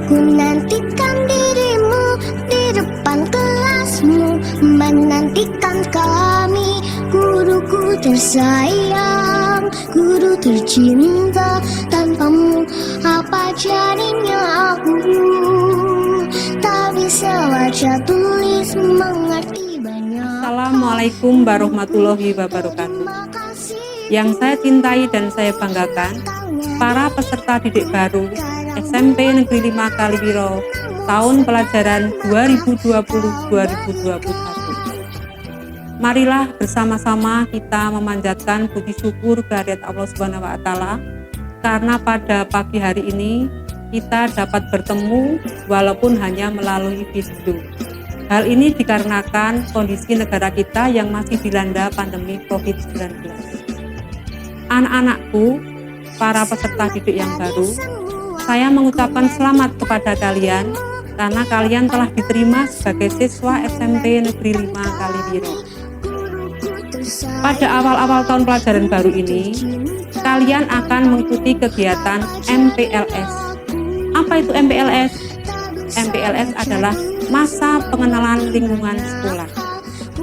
Ku nantikan dirimu di depan kelasmu, menantikan kami, guruku tersayang, guru tercinta. Tanpamu apa jadinya aku? Tak bisa baca tulis mengerti banyak. Assalamualaikum warahmatullahi wabarakatuh. Yang saya cintai dan saya banggakan, para peserta didik baru SMP Negeri 5 Kaliwiro tahun pelajaran 2020-2021. Marilah bersama-sama kita memanjatkan puji syukur kehadirat Allah Subhanahu wa taala karena pada pagi hari ini kita dapat bertemu walaupun hanya melalui video. Hal ini dikarenakan kondisi negara kita yang masih dilanda pandemi COVID-19. Anak-anakku, para peserta didik yang baru, saya mengucapkan selamat kepada kalian karena kalian telah diterima sebagai siswa SMP Negeri 5 Kaliwiro. Pada awal-awal tahun pelajaran baru ini, kalian akan mengikuti kegiatan MPLS. Apa itu MPLS? MPLS adalah masa pengenalan lingkungan sekolah.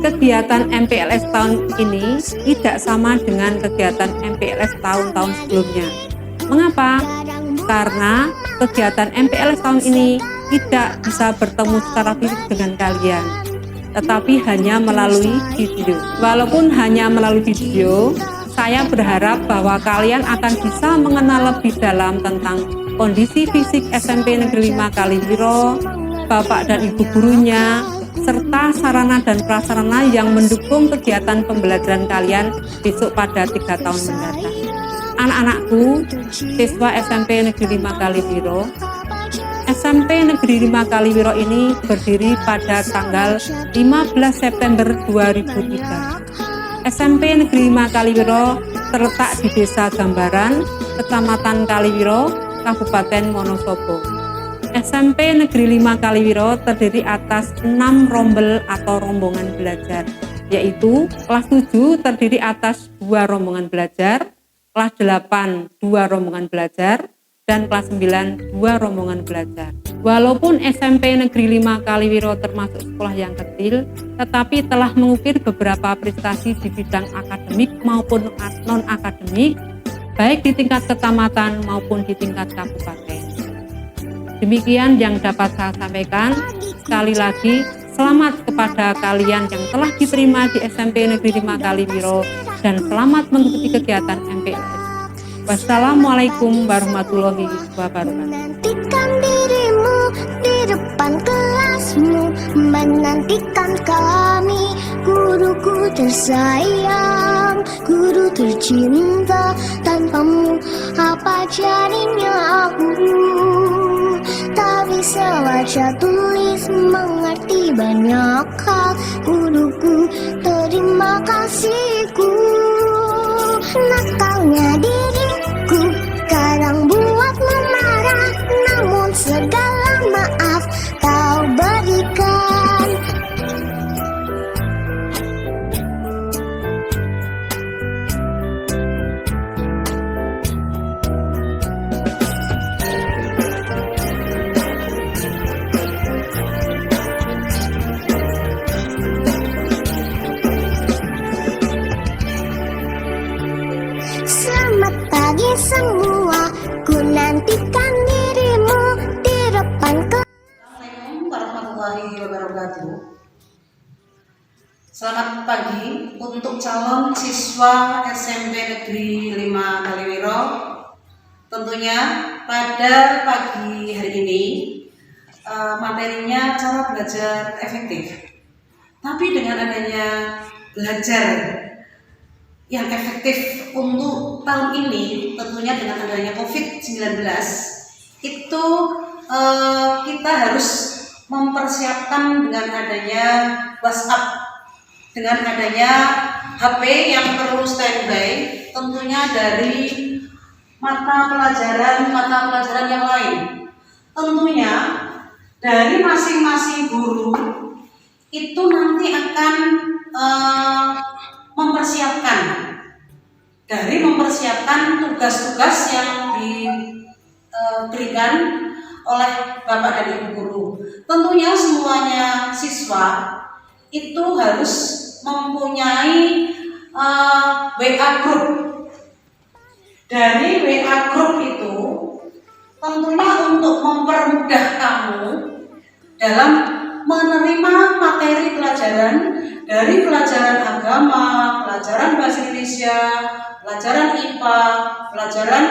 Kegiatan MPLS tahun ini tidak sama dengan kegiatan MPLS tahun-tahun sebelumnya. Mengapa? Karena kegiatan MPLS tahun ini tidak bisa bertemu secara fisik dengan kalian, tetapi hanya melalui video. Walaupun hanya melalui video, saya berharap bahwa kalian akan bisa mengenal lebih dalam tentang kondisi fisik SMP Negeri 5 Kaliwiro, Bapak dan Ibu gurunya, serta sarana dan prasarana yang mendukung kegiatan pembelajaran kalian besok pada 3 tahun mendatang. Anak-anakku, siswa SMP Negeri 5 Kaliwiro, SMP Negeri 5 Kaliwiro ini berdiri pada tanggal 15 September 2003. SMP Negeri 5 Kaliwiro terletak di Desa Gambaran, Kecamatan Kaliwiro, Kabupaten Wonosobo. SMP Negeri 5 Kaliwiro terdiri atas 6 rombel atau rombongan belajar, yaitu kelas 7 terdiri atas 2 rombongan belajar, kelas 8 2 rombongan belajar, dan kelas 9 2 rombongan belajar. Walaupun SMP Negeri 5 Kaliwiro termasuk sekolah yang kecil, tetapi telah mengukir beberapa prestasi di bidang akademik maupun non-akademik, baik di tingkat kecamatan maupun di tingkat kabupaten. Demikian yang dapat saya sampaikan. Sekali lagi, selamat kepada kalian yang telah diterima di SMP Negeri 5 Kaliwiro dan selamat mengikuti kegiatan MPLS. Wassalamualaikum warahmatullahi wabarakatuh. Menantikan dirimu di depan kelasmu, menantikan kami, guruku tersayang, guru tercinta. Tanpamu apa jadinya aku? Tak bisa baca tulis mengerti banyak hal, guruku terima kasihku. Nakalnya diriku kadang buatmu marah, namun segala maaf kau berikan. Selamat pagi semua, ku nantikan dirimu di depan Assalamualaikum warahmatullahi wabarakatuh. Selamat pagi untuk calon siswa SMP Negeri 5 Kaliwiro. Tentunya pada pagi hari ini materinya cara belajar efektif. Tapi dengan adanya belajar yang efektif untuk tahun ini, tentunya dengan adanya COVID-19, itu kita harus mempersiapkan dengan adanya WhatsApp, dengan adanya HP yang perlu standby, tentunya dari mata pelajaran yang lain. Tentunya dari masing-masing guru itu nanti akan mempersiapkan tugas-tugas yang diberikan oleh Bapak dan Ibu guru. Tentunya semuanya siswa itu harus mempunyai WA group. Dari WA group itu tentunya untuk mempermudah kamu dalam menerima materi pelajaran dari pelajaran agama, pelajaran bahasa Indonesia, pelajaran IPA, pelajaran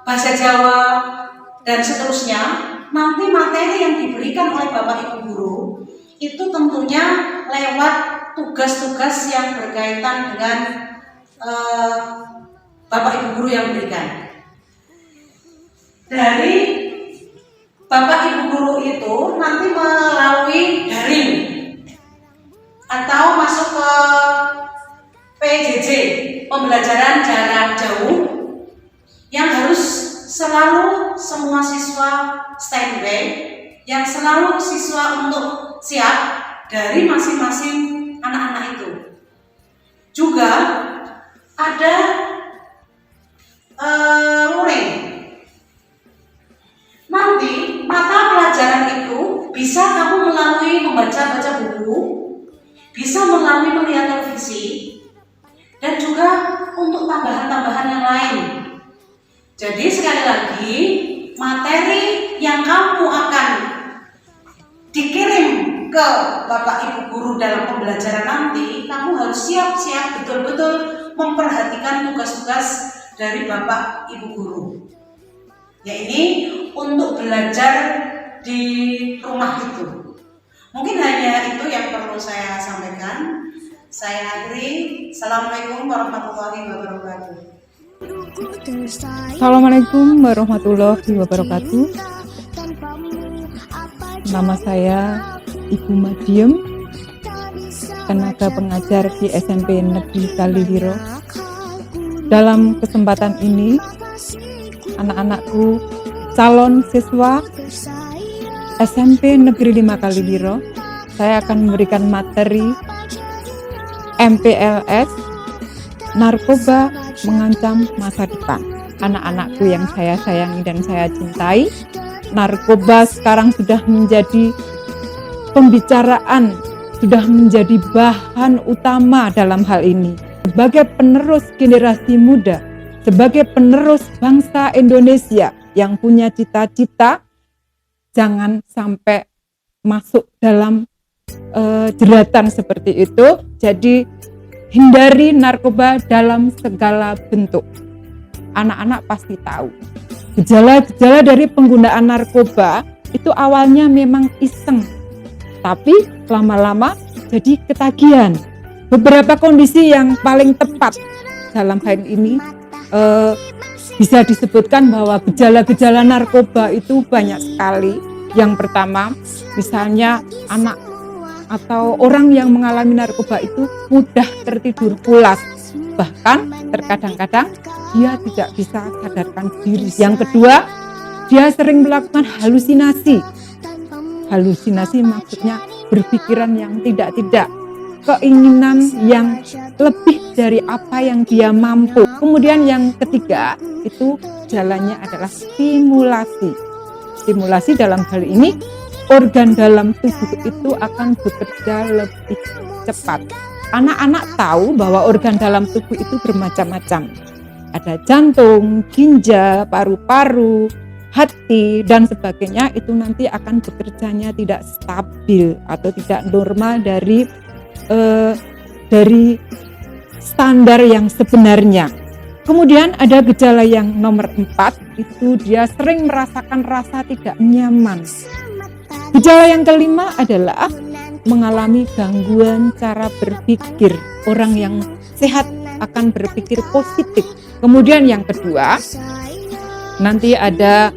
bahasa Jawa, dan seterusnya. Nanti materi yang diberikan oleh Bapak Ibu guru itu tentunya lewat tugas-tugas yang berkaitan dengan Bapak Ibu guru yang berikan. Dari Bapak Ibu guru itu nanti melalui daring atau masuk ke PJJ, pembelajaran jarak jauh, yang harus selalu semua siswa standby, yang selalu siswa untuk siap dari masing-masing anak-anak itu. Juga ada luring. Nanti mata pelajaran itu bisa kamu melalui membaca-baca buku, bisa melalui melihat televisi, dan juga untuk tambahan-tambahan yang lain. Jadi sekali lagi, materi yang kamu akan dikirim ke Bapak Ibu guru dalam pembelajaran nanti, kamu harus siap-siap betul-betul memperhatikan tugas-tugas dari Bapak Ibu guru. Ya, ini untuk belajar di rumah itu. Mungkin hanya itu yang perlu saya sampaikan. Saya akhiri. Assalamualaikum warahmatullahi wabarakatuh. Assalamualaikum warahmatullahi wabarakatuh. Nama saya Ibu Madiem, tenaga pengajar di SMP Negeri Kaliwiro. Dalam kesempatan ini, anak-anakku calon siswa SMP Negeri 5 Kaliwiro, saya akan memberikan materi MPLS, narkoba mengancam masa depan. Anak-anakku yang saya sayangi dan saya cintai, narkoba sekarang sudah menjadi pembicaraan, sudah menjadi bahan utama dalam hal ini. Sebagai penerus generasi muda, sebagai penerus bangsa Indonesia yang punya cita-cita, jangan sampai masuk dalam jeratan seperti itu. Jadi hindari narkoba dalam segala bentuk. Anak-anak pasti tahu gejala-gejala dari penggunaan narkoba itu awalnya memang iseng, tapi lama-lama jadi ketagihan. Beberapa kondisi yang paling tepat dalam hal ini bisa disebutkan bahwa gejala-gejala narkoba itu banyak sekali. Yang pertama, misalnya anak atau orang yang mengalami narkoba itu mudah tertidur pulas, bahkan terkadang-kadang dia tidak bisa sadarkan diri. Yang kedua, dia sering melakukan halusinasi. Halusinasi maksudnya berpikiran yang tidak-tidak, keinginan yang lebih dari apa yang dia mampu. Kemudian yang ketiga, itu jalannya adalah stimulasi. Stimulasi dalam hal ini, organ dalam tubuh itu akan bekerja lebih cepat. Anak-anak tahu bahwa organ dalam tubuh itu bermacam-macam. Ada jantung, ginjal, paru-paru, hati, dan sebagainya. Itu nanti akan bekerjanya tidak stabil atau tidak normal dari standar yang sebenarnya. Kemudian ada gejala yang nomor 4, itu dia sering merasakan rasa tidak nyaman. Gejala yang kelima adalah mengalami gangguan cara berpikir. Orang yang sehat akan berpikir positif. Kemudian yang kedua, nanti ada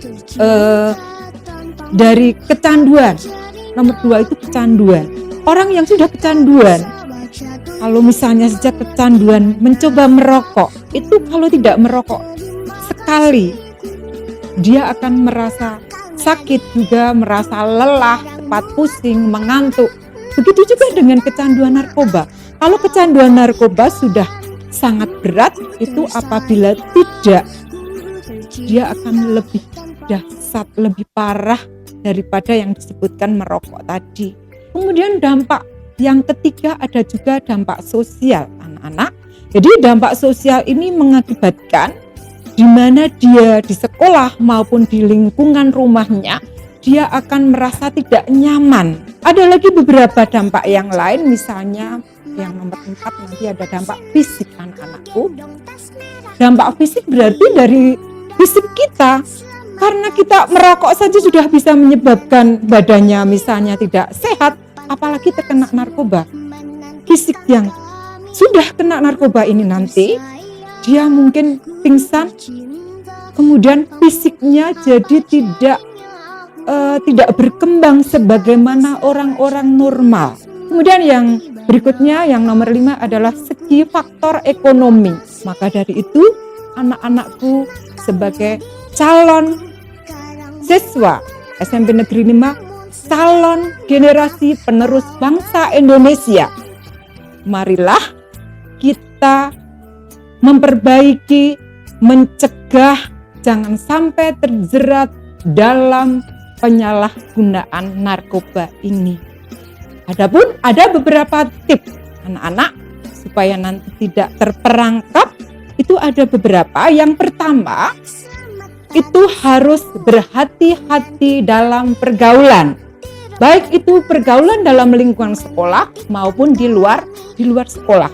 dari kecanduan. Nomor 2 itu kecanduan. Orang yang sudah kecanduan, kalau misalnya sejak kecanduan mencoba merokok, itu kalau tidak merokok sekali, dia akan merasa sakit juga, merasa lelah, cepat pusing, mengantuk. Begitu juga dengan kecanduan narkoba. Kalau kecanduan narkoba sudah sangat berat, itu apabila tidak, dia akan lebih dahsyat, lebih parah daripada yang disebutkan merokok tadi. Kemudian dampak yang ketiga ada juga dampak sosial anak-anak. Jadi dampak sosial ini mengakibatkan di mana dia di sekolah maupun di lingkungan rumahnya, dia akan merasa tidak nyaman. Ada lagi beberapa dampak yang lain, misalnya yang nomor 4 nanti ada dampak fisik anak-anakku. Dampak fisik berarti dari fisik kita. Karena kita merokok saja sudah bisa menyebabkan badannya misalnya tidak sehat, apalagi terkena narkoba. Fisik yang sudah kena narkoba ini nanti, dia mungkin pingsan, kemudian fisiknya jadi tidak berkembang sebagaimana orang-orang normal. Kemudian yang berikutnya, yang nomor 5 adalah segi faktor ekonomi. Maka dari itu, anak-anakku sebagai calon siswa SMP Negeri 5, calon generasi penerus bangsa Indonesia, marilah kita memperbaiki, mencegah jangan sampai terjerat dalam penyalahgunaan narkoba ini. Adapun ada beberapa tips anak-anak supaya nanti tidak terperangkap, itu ada beberapa. Yang pertama, itu harus berhati-hati dalam pergaulan. Baik itu pergaulan dalam lingkungan sekolah maupun di luar sekolah.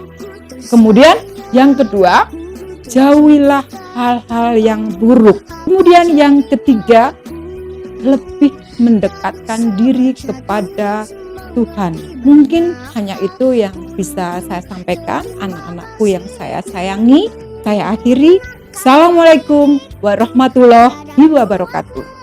Kemudian yang kedua, jauhilah hal-hal yang buruk. Kemudian yang ketiga, lebih mendekatkan diri kepada Tuhan. Mungkin hanya itu yang bisa saya sampaikan, anak-anakku yang saya sayangi. Saya akhiri. Assalamualaikum warahmatullahi wabarakatuh.